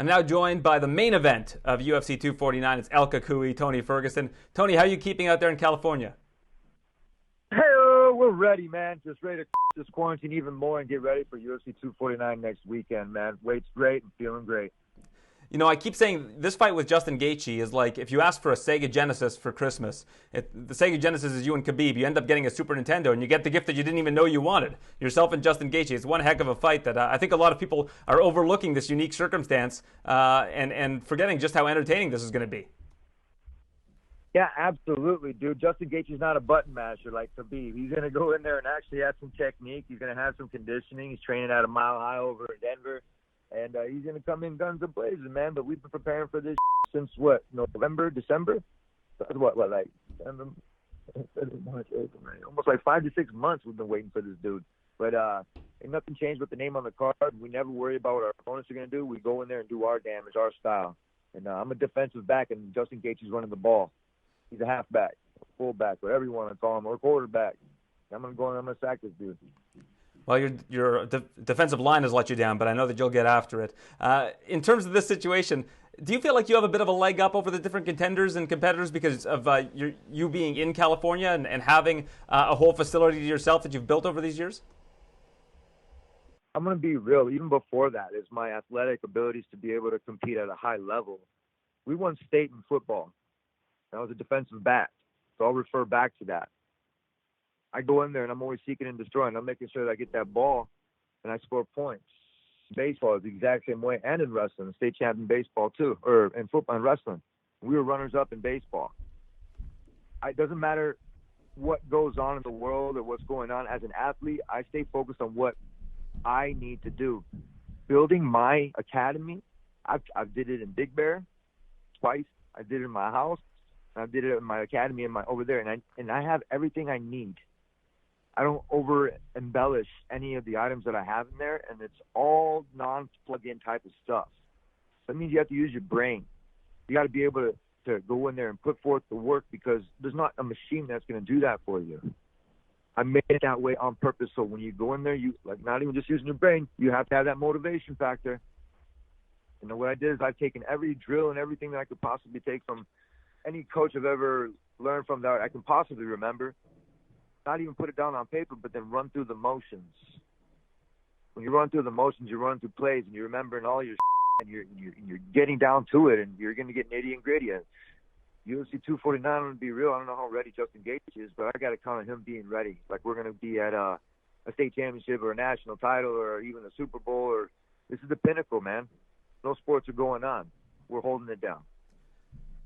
I'm now joined by the main event of UFC 249. It's El Kakui, Tony Ferguson. Tony, how are you keeping out there in California? Hey, we're ready, man. Just ready to this quarantine even more and get ready for UFC 249 next weekend, man. Weight's great and feeling great. You know, I keep saying this fight with Justin Gaethje is like if you ask for a Sega Genesis for Christmas. The Sega Genesis is you and Khabib. You end up getting a Super Nintendo, and you get the gift that you didn't even know you wanted. Yourself and Justin Gaethje. It's one heck of a fight that I think a lot of people are overlooking this unique circumstance and forgetting just how entertaining this is going to be. Yeah, absolutely, dude. Justin Gaethje's not a button masher like Khabib. He's going to go in there and actually have some technique. He's going to have some conditioning. He's training at a Mile High over in Denver. And he's going to come in guns a-blazing, man. But we've been preparing for this since, what, November, December? What, like, December, March, April, May. Almost like 5 to 6 months we've been waiting for this dude. But ain't nothing changed with the name on the card. We never worry about what our opponents are going to do. We go in there and do our damage, our style. And I'm a defensive back, and Justin Gaethje's running the ball. He's a halfback, fullback, whatever you want to call him, or quarterback. I'm going to go in and I'm going to sack this dude. Well, your defensive line has let you down, but I know that you'll get after it. In terms of this situation, do you feel like you have a bit of a leg up over the different contenders and competitors because of you being in California and having a whole facility to yourself that you've built over these years? I'm going to be real. Even before that is my athletic abilities to be able to compete at a high level. We won state in football. I was a defensive back, so I'll refer back to that. I go in there and I'm always seeking and destroying. I'm making sure that I get that ball and I score points. Baseball is the exact same way, and in wrestling, state champion baseball too, or in football and wrestling. We were runners up in baseball. It doesn't matter what goes on in the world or what's going on. As an athlete, I stay focused on what I need to do. Building my academy, I did it in Big Bear twice. I did it in my house. I did it in my academy over there, and I have everything I need. I don't over-embellish any of the items that I have in there, and it's all non-plug-in type of stuff. That means you have to use your brain. You got to be able to go in there and put forth the work because there's not a machine that's going to do that for you. I made it that way on purpose, so when you go in there, you not even just using your brain, you have to have that motivation factor. And what I did is I've taken every drill and everything that I could possibly take from any coach I've ever learned from that I can possibly remember. Not even put it down on paper, but then run through the motions. When you run through the motions, you run through plays, and you're remembering all your and you're getting down to it, and you're going to get nitty and gritty. And UFC 249, I'm going to be real. I don't know how ready Justin Gaethje is, but I got to count on him being ready. Like we're going to be at a state championship or a national title or even a Super Bowl. Or this is the pinnacle, man. No sports are going on. We're holding it down.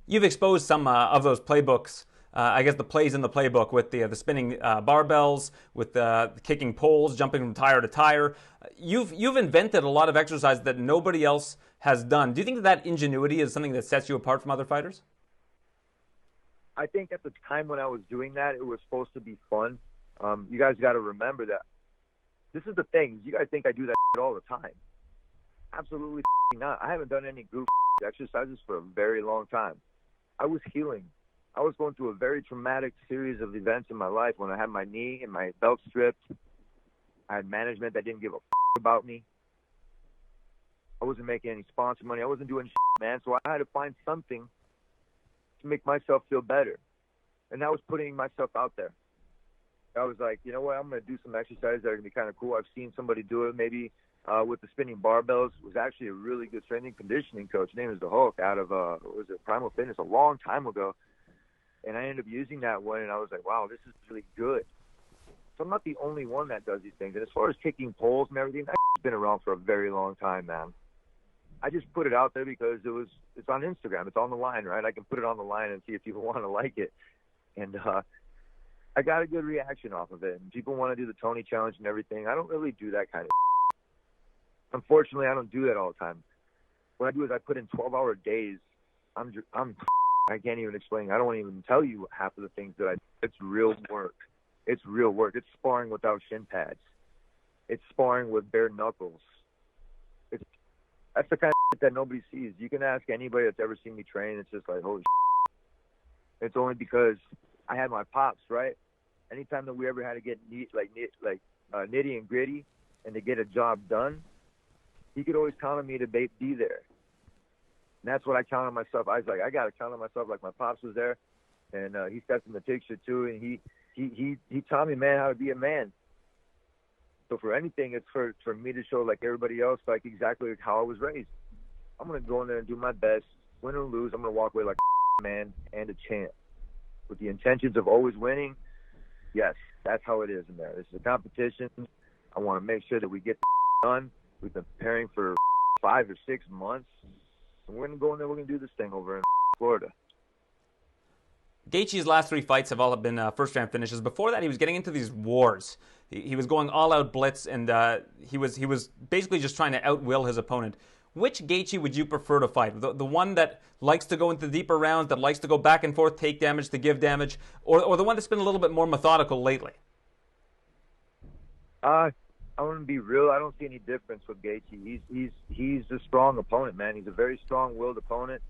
You've exposed some of those playbooks. I guess the plays in the playbook with the spinning barbells, with the kicking poles, jumping from tire to tire. You've invented a lot of exercise that nobody else has done. Do you think that ingenuity is something that sets you apart from other fighters? I think at the time when I was doing that, it was supposed to be fun. You guys got to remember that. This is the thing. You guys think I do that all the time. Absolutely not. I haven't done any goof exercises for a very long time. I was healing. I was going through a very traumatic series of events in my life when I had my knee and my belt stripped. I had management that didn't give a about me. I wasn't making any sponsor money. I wasn't doing man. So I had to find something to make myself feel better. And that was putting myself out there. I was like, you know what? I'm going to do some exercises that are going to be kind of cool. I've seen somebody do it maybe with the spinning barbells. It was actually a really good strength and conditioning coach. His name is the Hulk out of, Primal Fitness a long time ago. And I ended up using that one, and I was like, wow, this is really good. So I'm not the only one that does these things. And as far as kicking poles and everything, that's been around for a very long time, man. I just put it out there because it's on Instagram. It's on the line, right? I can put it on the line and see if people want to like it. And I got a good reaction off of it. And people want to do the Tony Challenge and everything. I don't really do that kind of Unfortunately, I don't do that all the time. What I do is I put in 12-hour days. I can't even explain. I don't want to even tell you half of the things that I do. It's real work. It's real work. It's sparring without shin pads. It's sparring with bare knuckles. That's the kind of that nobody sees. You can ask anybody that's ever seen me train. It's just like, holy shit. It's only because I had my pops, right? Anytime that we ever had to get nitty and gritty and to get a job done, he could always count on me to be there. And that's what I count on myself. I was like, I got to count on myself. Like my pops was there, and he stepped in the picture too, and he taught me, man, how to be a man. So for anything, it's for me to show like everybody else, like exactly how I was raised. I'm gonna go in there and do my best, win or lose. I'm gonna walk away like a man and a champ, with the intentions of always winning. Yes, that's how it is in there. This is a competition. I want to make sure that we get done. We've been preparing for 5 or 6 months, and we're gonna go in there. We're gonna do this thing over in Florida. Gaethje's last 3 fights have all been first-round finishes. Before that, he was getting into these wars. He was going all-out blitz, and he was basically just trying to outwill his opponent. Which Gaethje would you prefer to fight? The one that likes to go into deeper rounds, that likes to go back and forth, take damage to give damage, or the one that's been a little bit more methodical lately? I want to be real. I don't see any difference with Gaethje. He's a strong opponent, man. He's a very strong-willed opponent.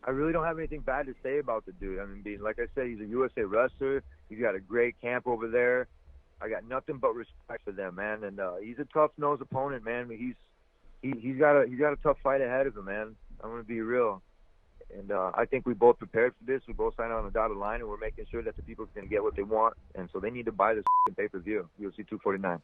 I really don't have anything bad to say about the dude. I mean, like I said, he's a USA wrestler. He's got a great camp over there. I got nothing but respect for them, man. And he's a tough-nosed opponent, man. I mean, he's got a tough fight ahead of him, man. I'm gonna be real. And I think we both prepared for this. We both signed on the dotted line, and we're making sure that the people can get what they want. And so they need to buy this pay-per-view, UFC 249.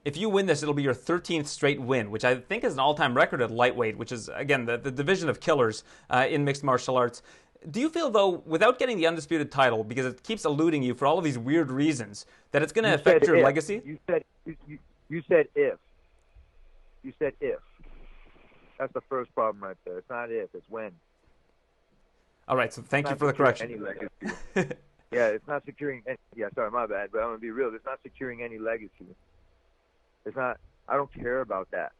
If you win this, it'll be your 13th straight win, which I think is an all-time record at lightweight, which is, again, the division of killers in mixed martial arts. Do you feel, though, without getting the undisputed title, because it keeps eluding you for all of these weird reasons, that it's going to affect your legacy? You said if. You said if. That's the first problem right there. It's not if, it's when. All right, so thank you for the correction. Any legacy. Yeah, it's not securing any, sorry, my bad, but I'm going to be real. It's not securing any legacy. It's not, I don't care about that.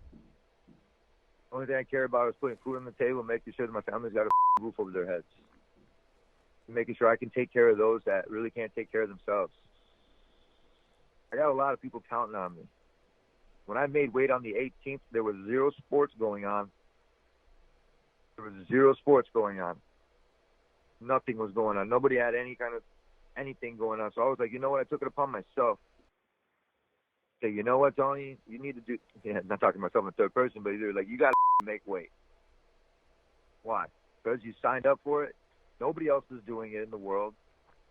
The only thing I care about is putting food on the table, making sure that my family's got a roof over their heads. Making sure I can take care of those that really can't take care of themselves. I got a lot of people counting on me. When I made weight on the 18th, there was 0 sports going on. There was 0 sports going on. Nothing was going on. Nobody had any kind of anything going on. So I was like, you know what? I took it upon myself. Say, you know what, Tony? You need to do. Yeah, not talking to myself in third person, but either like you got to make weight. Why? Because you signed up for it. Nobody else is doing it in the world.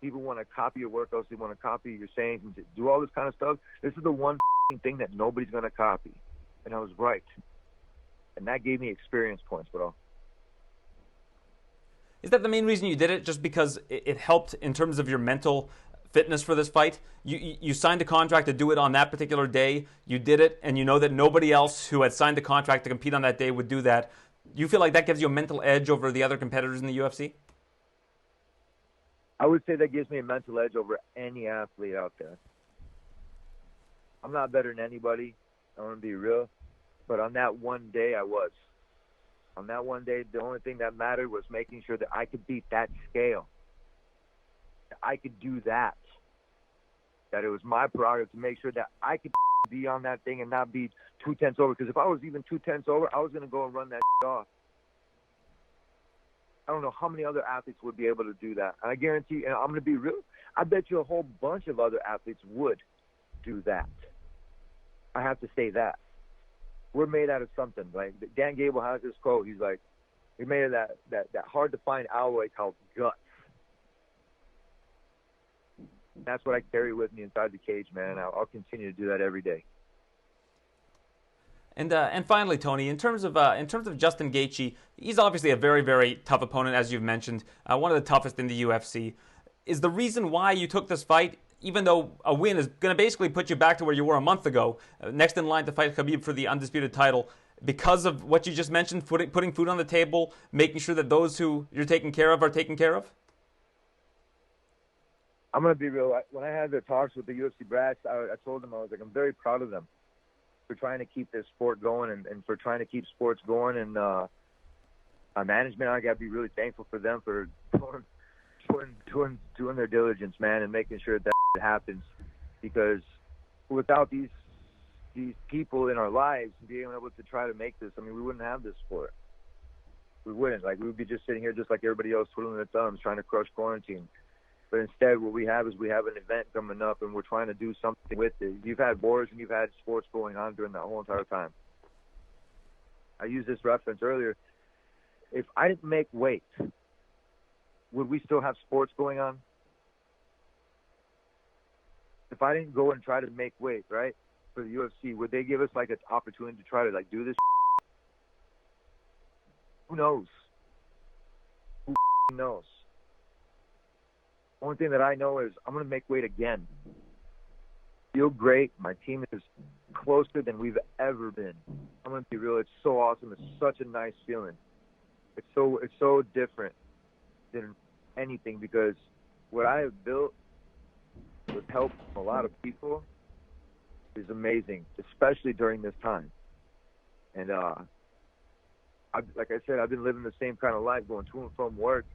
People want to copy your workouts. They want to copy your sayings and do all this kind of stuff. This is the one thing that nobody's going to copy. And I was right. And that gave me experience points, bro. Is that the main reason you did it? Just because it helped in terms of your mental fitness for this fight? You signed a contract to do it on that particular day. You did it, and you know that nobody else who had signed a contract to compete on that day would do that. You feel like that gives you a mental edge over the other competitors in the UFC? I would say that gives me a mental edge over any athlete out there. I'm not better than anybody. I want to be real. But on that one day, I was. On that one day, the only thing that mattered was making sure that I could beat that scale. That I could do that. That it was my prerogative to make sure that I could be on that thing and not be 2/10 over. Because if I was even 2/10 over, I was going to go and run that off. I don't know how many other athletes would be able to do that. And I guarantee, and I'm going to be real, I bet you a whole bunch of other athletes would do that. I have to say that. We're made out of something. Like Dan Gable has this quote. He's like, we made of that hard-to-find alloy called guts. That's what I carry with me inside the cage, man. I'll continue to do that every day. And finally, Tony, in terms of Justin Gaethje, he's obviously a very, very tough opponent, as you've mentioned, one of the toughest in the UFC. Is the reason why you took this fight, even though a win is going to basically put you back to where you were a month ago, next in line to fight Khabib for the undisputed title, because of what you just mentioned, putting food on the table, making sure that those who you're taking care of are taken care of? I'm going to be real. When I had the talks with the UFC brass, I told them, I was like, I'm very proud of them for trying to keep this sport going and for trying to keep sports going. And my management, I got to be really thankful for them for doing their diligence, man, and making sure that happens. Because without these people in our lives being able to try to make this, I mean, we wouldn't have this sport. We wouldn't. Like, we would be just sitting here just like everybody else, twiddling their thumbs, trying to crush quarantine. But instead, what we have is we have an event coming up, and we're trying to do something with it. You've had wars and you've had sports going on during that whole entire time. I used this reference earlier. If I didn't make weight, would we still have sports going on? If I didn't go and try to make weight, right, for the UFC, would they give us like an opportunity to try to like do this? Who knows? Who knows? Only thing that I know is I'm gonna make weight again. Feel great. My team is closer than we've ever been. I'm gonna be real. It's so awesome. It's such a nice feeling. It's so different than anything, because what I have built with help from a lot of people is amazing, especially during this time. And like I said, I've been living the same kind of life, going to and from work,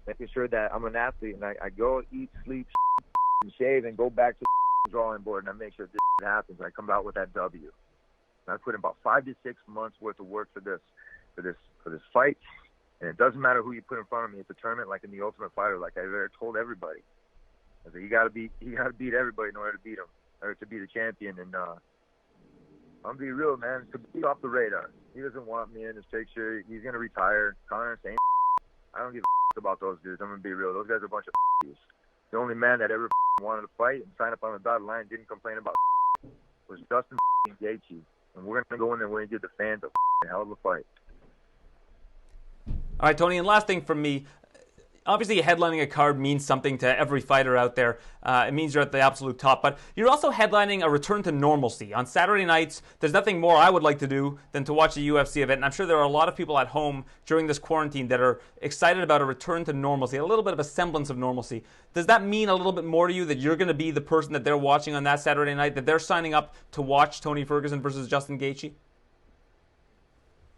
making sure that I'm an athlete, and I go eat, sleep, and shave, and go back to the drawing board, and I make sure this happens. I come out with that W. And I put in about 5 to 6 months worth of work for this fight. And it doesn't matter who you put in front of me. It's a tournament like in the Ultimate Fighter, like I've told everybody. I said, you gotta beat everybody in order to beat him, or to be the champion. And I'm gonna be real, man. To be off the radar. He doesn't want me in his picture. He's gonna retire. Conor, same. I don't give a about those dudes. I'm gonna be real. Those guys are a bunch of The only man that ever wanted to fight and sign up on the dotted line, didn't complain about was Justin Gaethje. And we're gonna go in there and we're gonna give the fans a hell of a fight. All right, Tony, and last thing from me. Obviously, headlining a card means something to every fighter out there. It means you're at the absolute top. But you're also headlining a return to normalcy. On Saturday nights, there's nothing more I would like to do than to watch a UFC event. And I'm sure there are a lot of people at home during this quarantine that are excited about a return to normalcy, a little bit of a semblance of normalcy. Does that mean a little bit more to you that you're going to be the person that they're watching on that Saturday night, that they're signing up to watch Tony Ferguson versus Justin Gaethje?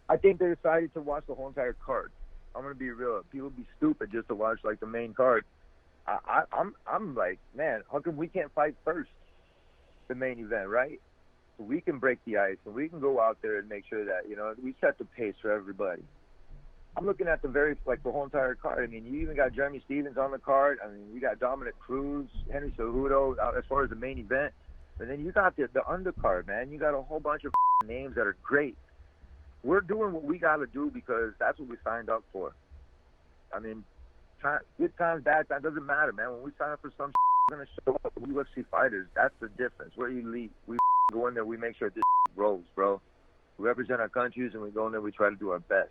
I think they're excited to watch the whole entire card. I'm gonna be real. People be stupid just to watch like the main card. I'm like, man, how come we can't fight first, the main event, right? So we can break the ice and we can go out there and make sure that we set the pace for everybody. I'm looking at the whole entire card. I mean, you even got Jeremy Stevens on the card. I mean, we got Dominic Cruz, Henry Cejudo as far as the main event, and then you got the undercard, man. You got a whole bunch of names that are great. We're doing what we got to do because that's what we signed up for. I mean, good times, bad times, doesn't matter, man. When we sign up for some we're going to show up. We UFC fighters, that's the difference. We're elite. We go in there, we make sure this rolls, bro. We represent our countries, and we go in there, we try to do our best.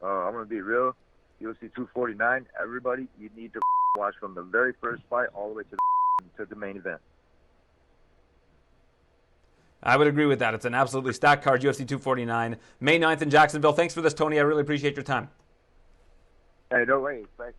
I'm going to be real. UFC 249, everybody, you need to watch from the very first fight all the way to the main event. I would agree with that. It's an absolutely stacked card, UFC 249, May 9th in Jacksonville. Thanks for this, Tony. I really appreciate your time. Hey, no worries. Thanks.